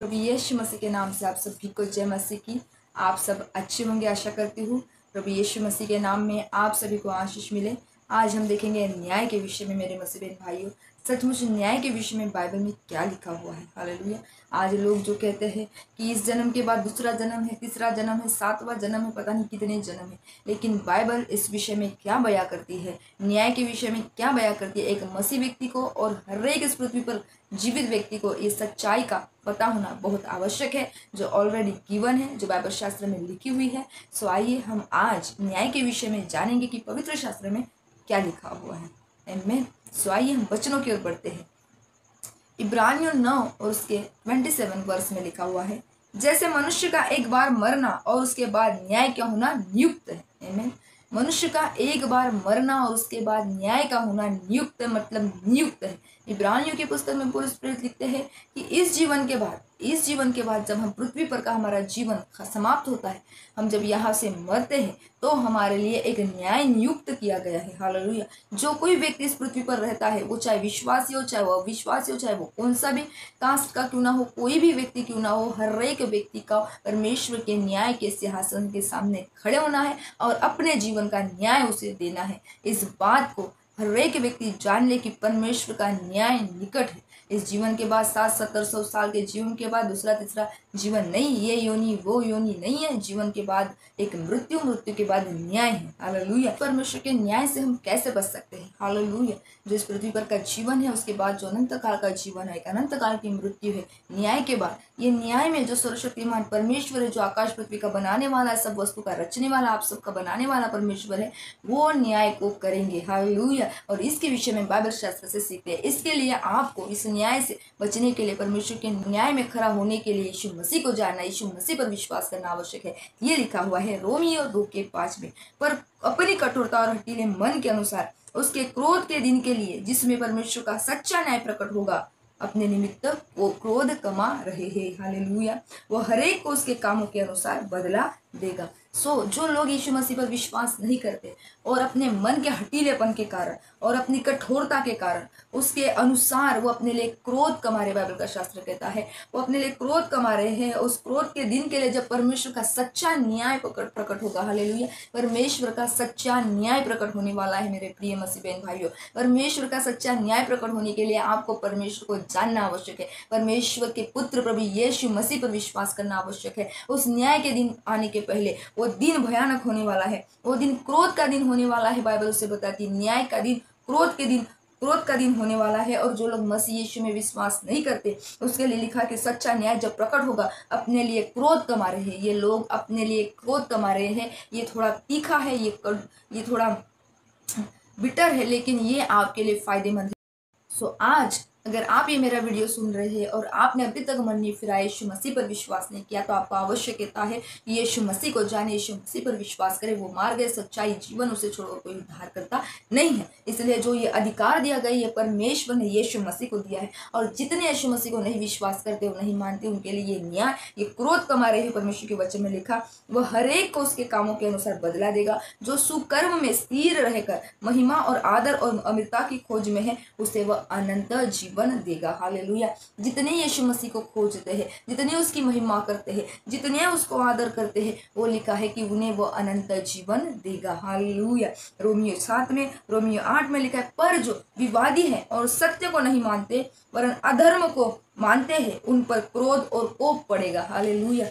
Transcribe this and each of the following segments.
प्रभु यीशु मसीह के नाम से आप सभी को जय मसीह की। आप सब अच्छे होंगे आशा करती हूँ। प्रभु यीशु मसीह के नाम में आप सभी को आशीष मिले। आज हम देखेंगे न्याय के विषय में मेरे मसीह बहन भाइयों। सचमुच न्याय के विषय में बाइबल में क्या लिखा हुआ है। हालेलुया। आज लोग जो कहते हैं कि इस जन्म के बाद दूसरा जन्म है, तीसरा जन्म है, सातवां जन्म है, पता नहीं कितने जन्म है, लेकिन बाइबल इस विषय में क्या बयां करती है, न्याय के विषय में क्या बयां करती है। एक मसीह व्यक्ति को और हर एक इस पृथ्वी पर जीवित व्यक्ति को इस सच्चाई का पता होना बहुत आवश्यक है, जो ऑलरेडी गिवन है, जो बाइबल शास्त्र में लिखी हुई है। सो आइए हम आज न्याय के विषय में जानेंगे कि पवित्र शास्त्र में क्या लिखा हुआ है। आमीन। सो आइए हम वचनों की ओर बढ़ते हैं। इब्रानियों 9 और उसके 27 वर्ष में लिखा हुआ है, जैसे मनुष्य का एक बार मरना और उसके बाद न्याय का होना नियुक्त है। आमीन। मनुष्य का एक बार मरना और उसके बाद न्याय का होना नियुक्त है, मतलब नियुक्त है। इब्रानियों की पुस्तक में पौलुस प्रेरित लिखते हैं कि इस जीवन के बाद जब हम पृथ्वी पर का हमारा जीवन समाप्त होता है, हम जब यहाँ से मरते हैं, तो हमारे लिए एक न्याय नियुक्त किया गया है। हालेलुया। जो कोई व्यक्ति इस पृथ्वी पर रहता है, वो चाहे विश्वासी हो, चाहे वो अविश्वासी हो, चाहे वो कौन सा भी कास्ट का क्यों ना हो, कोई भी व्यक्ति क्यों ना हो, हर एक व्यक्ति का परमेश्वर के न्याय के सिंहासन के सामने खड़े होना है और अपने जीवन का न्याय उसे देना है। इस बात को हर एक व्यक्ति जान ले कि परमेश्वर का न्याय निकट है। इस जीवन के बाद 60-70 साल के जीवन के बाद दूसरा तीसरा जीवन नहीं, ये योनि वो योनि नहीं है। जीवन के बाद एक मृत्यु, मृत्यु के बाद न्याय है। हालेलुया। परमेश्वर के न्याय से हम कैसे बच सकते हैं? हालेलुया। जो इस पृथ्वी पर का जीवन है, उसके बाद जो अनंत काल का जीवन है, एक अनंत काल की मृत्यु है, न्याय के बाद। ये न्याय में जो सर्वशक्तिमान परमेश्वर है, जो आकाश पृथ्वी का बनाने वाला, सब वस्तु का रचने वाला, आप सबका बनाने वाला परमेश्वर है, वो न्याय को करेंगे। हालेलुया। और इसके विषय में बाइबल शास्त्र से सीखते हैं। इसके लिए आपको इस न्याय से बचने के लिए, परमेश्वर के न्याय में खड़ा होने के लिए यीशु मसीह को जानना, यीशु मसीह पर विश्वास करना आवश्यक है। ये लिखा हुआ है रोमियो 2:5 में। पर अपनी कठोरता और हठीले मन के अनुसार उसके क्रोध के दिन के लिए, जिसमें परमेश्वर का सच्चा न्याय प्रकट होगा, अपने निमित्त वो क्रोध कमा रहे हैं। हालेलुया। वो हरेक को उसके कामों के अनुसार बदला देगा। जो लोग यीशु मसीह पर विश्वास नहीं करते और अपने मन के हटीलेपन के कारण और अपनी कठोरता के कारण उसके अनुसार वो अपने लिए क्रोध कमा रहे, बाइबल का शास्त्र कहता है वो अपने लिए क्रोध कमा रहे हैं। उस क्रोध के दिन के लिए जब परमेश्वर का सच्चा न्याय प्रकट होगा। हालेलुया। परमेश्वर का सच्चा न्याय प्रकट होने वाला है मेरे प्रिय मसीह बहन भाइयों। परमेश्वर का सच्चा न्याय प्रकट होने के लिए आपको परमेश्वर को जानना आवश्यक है। परमेश्वर के पुत्र प्रभु यीशु मसीह पर विश्वास करना आवश्यक है। उस न्याय के दिन आने के पहले वो दिन भयानक होने वाला है, वो दिन क्रोध का दिन होने वाला है। बाइबल उसे बताती है न्याय का दिन, क्रोध का दिन होने वाला है। और जो लोग मसीह यीशु में विश्वास नहीं करते, उसके लिए लिखा कि सच्चा न्याय जब प्रकट होगा, अपने लिए क्रोध कमा रहे हैं ये लोग, अपने लिए क्रोध कमा रहे हैं। ये थोड़ा तीखा है, ये थोड़ा बिटर है, लेकिन ये आपके लिए फायदेमंद है। आज अगर आप ये मेरा वीडियो सुन रहे हैं और आपने अभी तक मन नहीं फिराया, यीशु मसीह पर विश्वास नहीं किया, तो आपको आवश्यकता है कि यीशु मसीह को जाने, यीशु मसीह पर विश्वास करें। वो मार्ग है, सच्चाई, जीवन, उसे छोड़कर कोई उद्धार करता नहीं है। इसलिए जो ये अधिकार दिया गया, ये परमेश्वर ने यीशु मसीह को दिया है। और जितने यीशु मसीह को नहीं विश्वास करते, वो नहीं मानते, उनके लिए ये न्याय, ये क्रोध कमा रहे हैं। परमेश्वर के वचन में लिखा, वह हरेक को उसके कामों के अनुसार बदला देगा। जो सुकर्म में स्थिर रहकर महिमा और आदर और अमृता की खोज में है, उसे वह अनंत जीवन देगा। हालेलुया। जितने यीशु मसीह को खोजते हैं, जितने उसकी महिमा करते हैं, जितने उसको आदर करते हैं, वो लिखा है कि उन्हें वो अनंत जीवन देगा। हालेलुया। रोमियो 7 में, रोमियो 8 में लिखा है, पर जो विवादी है और सत्य को नहीं मानते वरन अधर्म को मानते हैं, उन पर क्रोध और कोप पड़ेगा। हालेलुया।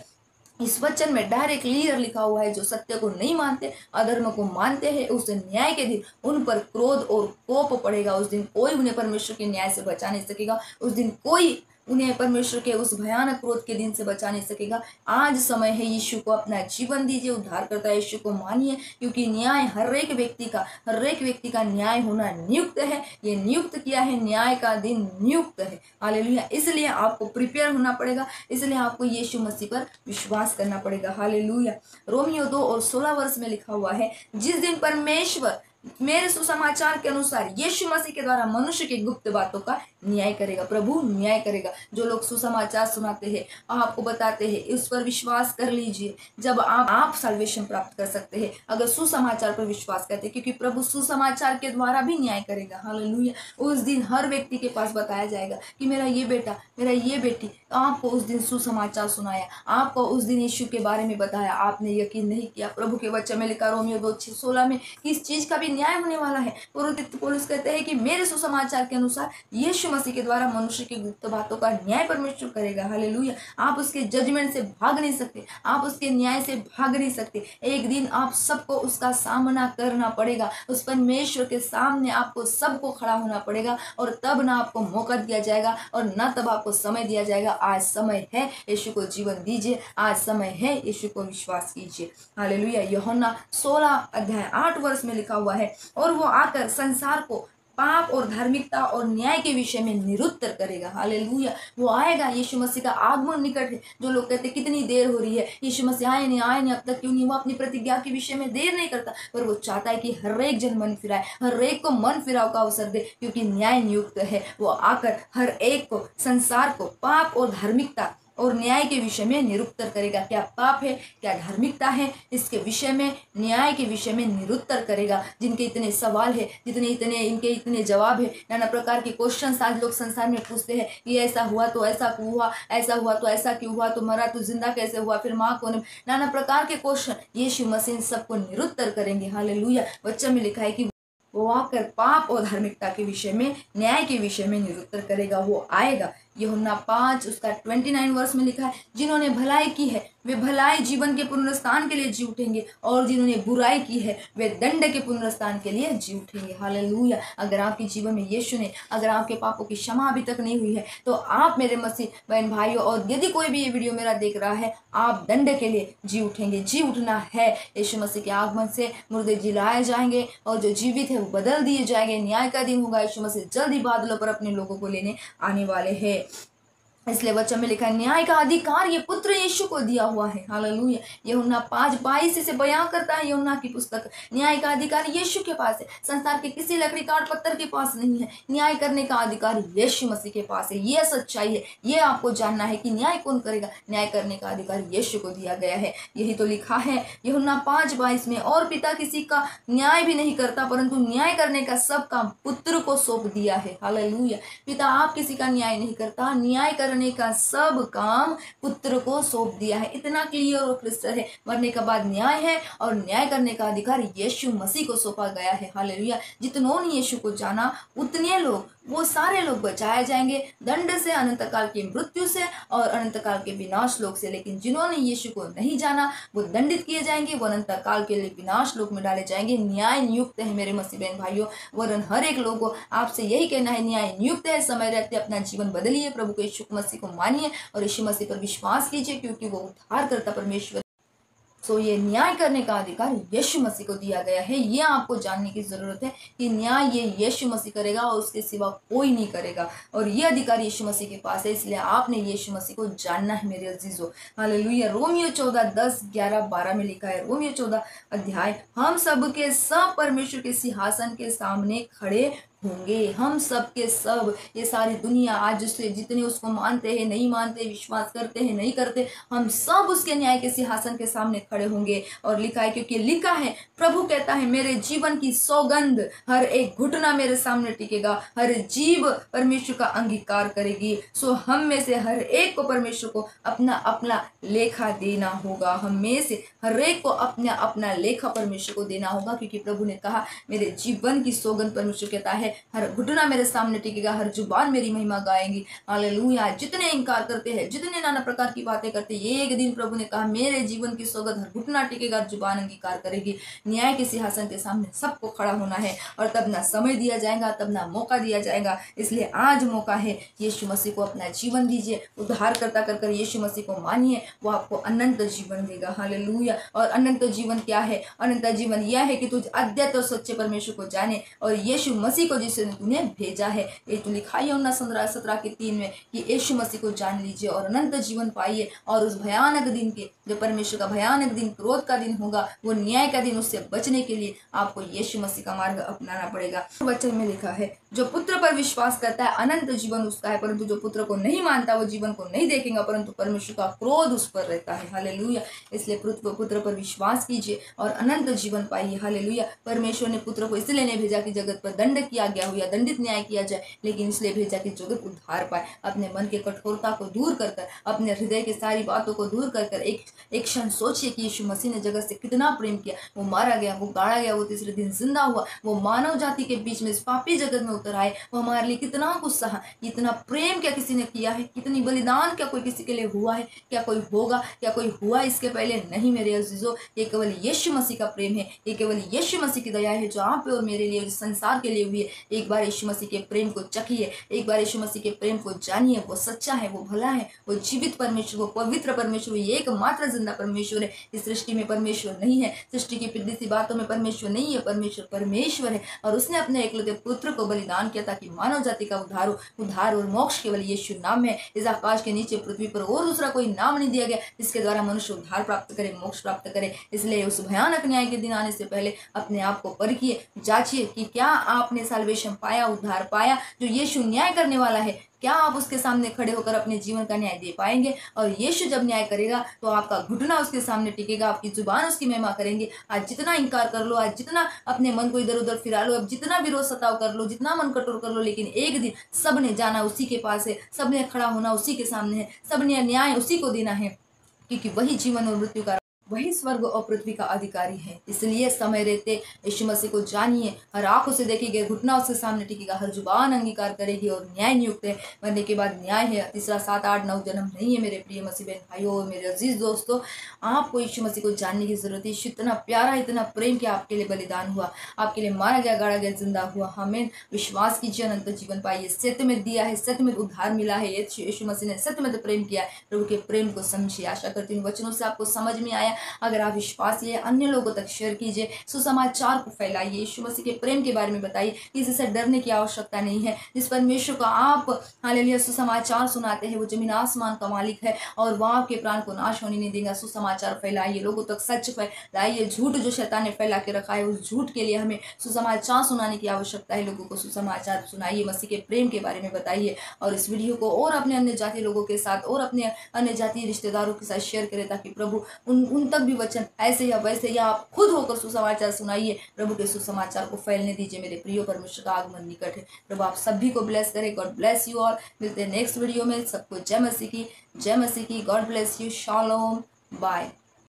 इस वचन में डायरेक्ट क्लियर लिखा हुआ है, जो सत्य को नहीं मानते, अधर्म को मानते हैं, उस न्याय के दिन उन पर क्रोध और कोप पड़ेगा। उस दिन कोई उन्हें परमेश्वर के न्याय से बचा नहीं सकेगा। उस दिन कोई उन्हें परमेश्वर के उस भयानक क्रोध के दिन से बचा नहीं सकेगा। आज समय है, यीशु को अपना जीवन दीजिए, उद्धार करता है यीशु को मानिए, क्योंकि न्याय हर एक व्यक्ति का न्याय होना नियुक्त है। ये नियुक्त किया है, न्याय का दिन नियुक्त है। हालेलुया। इसलिए आपको प्रिपेयर होना पड़ेगा, इसलिए आपको यीशु मसीह पर विश्वास करना पड़ेगा। हालेलुया। रोमियो 2 और 16 वर्ष में लिखा हुआ है, जिस दिन परमेश्वर मेरे सुसमाचार के अनुसार यीशु मसीह के द्वारा मनुष्य की गुप्त बातों का न्याय करेगा। प्रभु न्याय करेगा। जो लोग सुसमाचार सुनाते हैं, आपको बताते हैं, उस पर विश्वास कर लीजिए। जब आप साल्वेशन प्राप्त कर सकते हैं अगर सुसमाचार पर विश्वास करते हैं, क्योंकि प्रभु सुसमाचार के द्वारा भी न्याय करेगा। हालेलुया। उस दिन हर व्यक्ति के पास बताया जाएगा कि मेरा ये बेटा, मेरा ये बेटी, आपको उस दिन सुसमाचार सुनाया, आपको उस दिन यीशु के बारे में बताया, आपने यकीन नहीं किया। प्रभु के वचन में लिखा रोमियो 2:16 में किस चीज का भी न्याय होने वाला है। पौलुस कहते हैं कि मेरे सुसमाचार के अनुसार यीशु मसीह के द्वारा मनुष्य की गुप्त बातों का न्याय परमेश्वर करेगा। हालेलुया। आप उसके जजमेंट से भाग नहीं सकते, आप उसके न्याय से भाग नहीं सकते। एक दिन आप सबको उसका सामना करना पड़ेगा। उस परमेश्वर के सामने आपको सबको खड़ा होना पड़ेगा, और तब ना आपको मौका दिया जाएगा और ना तब आपको समय दिया जाएगा। आज समय है, यीशु को जीवन दीजिए। आज समय है, यीशु को विश्वास कीजिए। हालेलुया। यूहन्ना 16:8 में लिखा हुआ है, और वो आकर संसार को पाप और धार्मिकता और न्याय के विषय में निरुत्तर करेगा। हालेलुया। वो आएगा। यीशु मसीह का आगमन निकट है। जो लोग कहते कितनी देर हो रही है, यीशु मसीह आए नहीं अब तक क्यों नहीं, वो अपनी प्रतिज्ञा के विषय में देर नहीं करता, पर वो चाहता है कि हर एक जन मन फिराए, हर एक को मन फिराव का अवसर दे, क्योंकि न्याय नियुक्त है। वो आकर हर एक को, संसार को पाप और धार्मिकता और न्याय के विषय में निरुत्तर करेगा। क्या पाप है, क्या धार्मिकता है, इसके विषय में, न्याय के विषय में निरुत्तर करेगा। जिनके इतने सवाल है, इनके इतने जवाब है, नाना प्रकार के क्वेश्चन आज लोग संसार में पूछते हैं कि ऐसा हुआ तो ऐसा क्यों हुआ, ऐसा हुआ तो ऐसा क्यों हुआ, तो मरा तो जिंदा कैसे हुआ, फिर माँ कौन, नाना प्रकार के क्वेश्चन यीशु मसीह सबको निरुत्तर करेंगे। हालेलुया। वचन में लिखा है कि वो आकर पाप और धार्मिकता के विषय में, न्याय के विषय में निरुत्तर करेगा। वो आएगा। यूहन्ना 5:29 में लिखा है, जिन्होंने भलाई की है वे भलाई जीवन के पुनरुत्थान के लिए जी उठेंगे, और जिन्होंने बुराई की है वे दंड के पुनरुत्थान के लिए जी उठेंगे। हालेलुया। अगर आपके जीवन में यीशु ने, अगर आपके पापों की क्षमा अभी तक नहीं हुई है, तो आप मेरे मसीह बहन भाइयों, और यदि कोई भी ये वीडियो मेरा देख रहा है, आप दंड के लिए जी उठेंगे। जी उठना है। यीशु मसीह के आगमन से मुर्दे जिलाए जाएंगे, और जो जीवित है वो बदल दिए जाएंगे। न्याय का दिन होगा। यीशु मसीह जल्दी बादलों पर अपने लोगों को लेने आने वाले हैं। इसलिए वचन में लिखा है, न्याय का अधिकार ये पुत्र यीशु को दिया हुआ है। हालेलुया। यूहन्ना 5:22 से बयां करता है यूहन्ना की पुस्तक, न्याय का अधिकार यीशु के पास है। संसार के किसी लकड़ी काट पत्थर के पास नहीं है। न्याय करने का अधिकार यीशु मसीह के पास है। ये सच्चाई है। ये आपको जानना है कि न्याय कौन करेगा। न्याय करने का अधिकार यीशु को दिया गया है। यही तो लिखा है यूहन्ना 5:22 में, और पिता किसी का न्याय भी नहीं करता, परंतु न्याय करने का सब काम पुत्र को सौंप दिया है। हालेलुया। पिता आप किसी का न्याय नहीं करता, न्याय करने का सब काम पुत्र को सौंप दिया है। इतना क्लियर और क्रिस्टल है। मरने के बाद न्याय है, और न्याय करने का अधिकार यीशु मसीह को सौंपा गया है। हालेलुया। जितनों ने यीशु को जाना, उतने लोग, वो सारे लोग बचाए जाएंगे दंड से, अनंत काल की मृत्यु से और अनंत काल के विनाश लोक से। लेकिन जिन्होंने यीशु को नहीं जाना, वो दंडित किए जाएंगे, वो अनंत काल के लिए विनाश लोक में डाले जाएंगे। न्याय नियुक्त है मेरे मसीह बहन भाइयों। वरन हर एक लोग को आपसे यही कहना है, न्याय नियुक्त है। समय रहते अपना जीवन बदलिए, प्रभु के यीशु मसीह को मानिए और यीशु मसीह पर विश्वास कीजिए, क्योंकि वो उद्धार करता परमेश्वर। सो ये न्याय करने का अधिकार यीशु मसीह को दिया गया है। ये आपको जानने की जरूरत है कि न्याय ये यीशु मसीह करेगा, और उसके सिवा कोई नहीं करेगा, और ये अधिकार यीशु मसीह के पास है। इसलिए आपने यीशु मसीह को जानना है मेरे अजीजों। हालेलुया। रोमियो 14:10-11-12 में लिखा है, रोमियो 14 हम सब के सब परमेश्वर के सिंहासन के सामने खड़े होंगे। हम सब के सब, ये सारी दुनिया आज उससे जितने उसको मानते हैं, नहीं मानते, विश्वास करते हैं, नहीं करते, हम सब उसके न्याय के सिंहासन के सामने खड़े होंगे। और लिखा है, क्योंकि लिखा है, प्रभु कहता है, मेरे जीवन की सौगंध, हर एक घुटना मेरे सामने टिकेगा, हर जीव परमेश्वर का अंगीकार करेगी। सो हम में से हर एक को परमेश्वर को अपना अपना लेखा देना होगा। हम में से हर एक को अपना अपना लेखा परमेश्वर को देना होगा, क्योंकि प्रभु ने कहा, मेरे जीवन की सौगंध, परमेश्वर कहता है, हर घुटना मेरे सामने टिकेगा, हर जुबान मेरी महिमा गाएंगी। हालेलुया। जितने इनकार करते हैं, जितने नाना प्रकार की बातें करते हैं, ये एक दिन प्रभु ने कहा, मेरे जीवन की सौगंध, हर घुटना टिकेगा, हर जुबान अंगीकार करेगी। न्याय के सिंहासन के सामने सबको खड़ा होना है, और तब ना समय दिया जाएगा, तब ना मौका दिया जाएगा। इसलिए आज मौका है। यीशु मसीह को अपना जीवन दीजिए, उद्धार करता कर यीशु मसीह को मानिए, वो आपको अनंत जीवन देगा। हालेलुया। और अनंत जीवन क्या है? अनंत जीवन यह है कि तुझ अद्यत और सच्चे परमेश्वर को जाने और यीशु मसीह को को जिसने तूने भेजा है। ये तो लिखा है यूहन्ना 17:3 में कि यीशु मसीह को जान लीजिए और अनंत जीवन पाइए, और उस भयानक दिन के, जो परमेश्वर का भयानक दिन, क्रोध का दिन होगा, वो न्याय का दिन, उससे बचने के लिए आपको यीशु मसीह का मार्ग अपनाना पड़ेगा। वचन में लिखा है, जो पुत्र पर विश्वास करता है अनंत जीवन उसका है, परंतु जो पुत्र को नहीं मानता वो जीवन को नहीं देखेगा, परंतु परमेश्वर का क्रोध उस पर रहता है। हालेलुया। इसलिए पुत्र पर विश्वास कीजिए और अनंत जीवन पाइए। हालेलुया। परमेश्वर ने पुत्र को इसलिए नहीं भेजा कि जगत पर दंड किया गया हो या दंडित न्याय किया जाए, लेकिन इसलिए भेजा कि जगत उद्धार पाए। अपने मन के कठोरता को दूर कर कर, अपने हृदय की सारी बातों को दूर कर कर एक क्षण सोचिए कि यीशु मसीह ने जगत से कितना प्रेम किया। वो मारा गया, वो गाड़ा गया, वो तीसरे दिन जिंदा हुआ, वो मानव जाति के बीच में इस पापी जगत में उतर आए, वो हमारे लिए कितना कुछ सहा। इतना प्रेम क्या किसी ने किया है, कितनी बलिदान क्या कोई किसी के लिए हुआ है, क्या कोई होगा, क्या कोई हुआ इसके पहले? नहीं मेरे अजीजों, ये केवल यीशु मसीह का प्रेम है, ये केवल यीशु मसीह की दया है जो आप पे और मेरे लिए, संसार के लिए हुई है। एक बार यीशु मसीह के प्रेम को चखिए, एक बार यीशु मसीह के प्रेम को जानिए। वो सच्चा है, वो भला है, वो जीवित परमेश्वर, वो पवित्र परमेश्वर, वो एकमात्र जिंदा परमेश्वर है। इस सृष्टि में परमेश्वर नहीं है, सृष्टि की पिछली सी बातों में परमेश्वर नहीं है। परमेश्वर परमेश्वर है और उसने अपने एकलौते पुत्र को बलिदान किया ताकि मानव जाति का उद्धार और मोक्ष केवल यीशु नाम है। इस आकाश के नीचे पृथ्वी पर और दूसरा कोई नाम नहीं दिया गया जिसके द्वारा मनुष्य उद्धार प्राप्त करे, मोक्ष प्राप्त करे। इसलिए उस भयानक न्याय के दिन आने से पहले अपने आप को परखिए, जांचिए कि क्या आपने साल्वेशन पाया, उद्धार पाया। जो यीशु न्याय करने वाला है, क्या आप उसके सामने खड़े होकर अपने जीवन का न्याय दे पाएंगे? और यीशु जब न्याय करेगा तो आपका घुटना उसके सामने टिकेगा, आपकी जुबान उसकी महिमा करेंगे। आज जितना इनकार कर लो, आज जितना अपने मन को इधर उधर फिरा लो, अब जितना विरोध सताव कर लो, जितना मन कठोर कर लो, लेकिन एक दिन सबने जाना उसी के पास है, सबने खड़ा होना उसी के सामने है, सबने न्याय उसी को देना है, क्योंकि वही जीवन और मृत्यु का, वही स्वर्ग और पृथ्वी का अधिकारी है। इसलिए समय रहते यीशु मसीह को जानिए, हर आंखों से देखेंगे, घुटना उसके सामने टिकेगा, हर जुबान अंगीकार करेगी और न्याय नियुक्त है। मरने के बाद न्याय है। तीसरा 7, 8, 9 जन्म नहीं है। मेरे प्रिय मसीह बहन भाइयों, मेरे अजीज दोस्तों, आपको यीशु मसीह को जानने की जरूरत है। यीशु इतना प्यारा, इतना प्रेम किया, आपके लिए बलिदान हुआ, आपके लिए मारा गया, गाड़ा गया, जिंदा हुआ। हमें विश्वास कीजिए, अनंत जीवन पाइए। सत्य में दिया है, सत्य में उद्धार मिला है। यीशु मसीह ने सत्य में तो प्रेम किया है। प्रभु के प्रेम को समझिए। आशा करती हूँ वचनों से आपको समझ में आया। अगर आप विश्वास लिए अन्य लोगों तक शेयर कीजिए, सुसमाचार को फैलाइए, यीशु मसीह के प्रेम के बारे में बताइए। किसी से डरने की आवश्यकता नहीं है। जिस परमेश्वर का आप हालेलुया सुसमाचार सुनाते हैं, वो जमीन आसमान का मालिक है और वो आपके प्राण को नाश होने नहीं देगा। सुसमाचार फैलाइए, लोगों तक सच फैलाइए। झूठ जो शैतान ने फैला के रखा है, उस झूठ के लिए हमें सुसमाचार सुनाने की आवश्यकता है। लोगों को सुसमाचार सुनाइए, मसीह के प्रेम के बारे में बताइए और इस वीडियो को और अपने अन्य जाति लोगों के साथ और अपने अन्य जाति रिश्तेदारों के साथ शेयर करें, ताकि प्रभु उन तक भी वचन ऐसे या वैसे या आप खुद होकर सुसमाचार सुनाइए। प्रभु के सुसमाचार को फैलने दीजिए। मेरे प्रियो, परमेश्वर का आगमन निकट है। प्रभु आप सभी को ब्लेस करे। God bless you all. मिलते हैं नेक्स्ट वीडियो में। सबको जय मसीह की, जय मसीह की। God bless you. Shalom. Bye.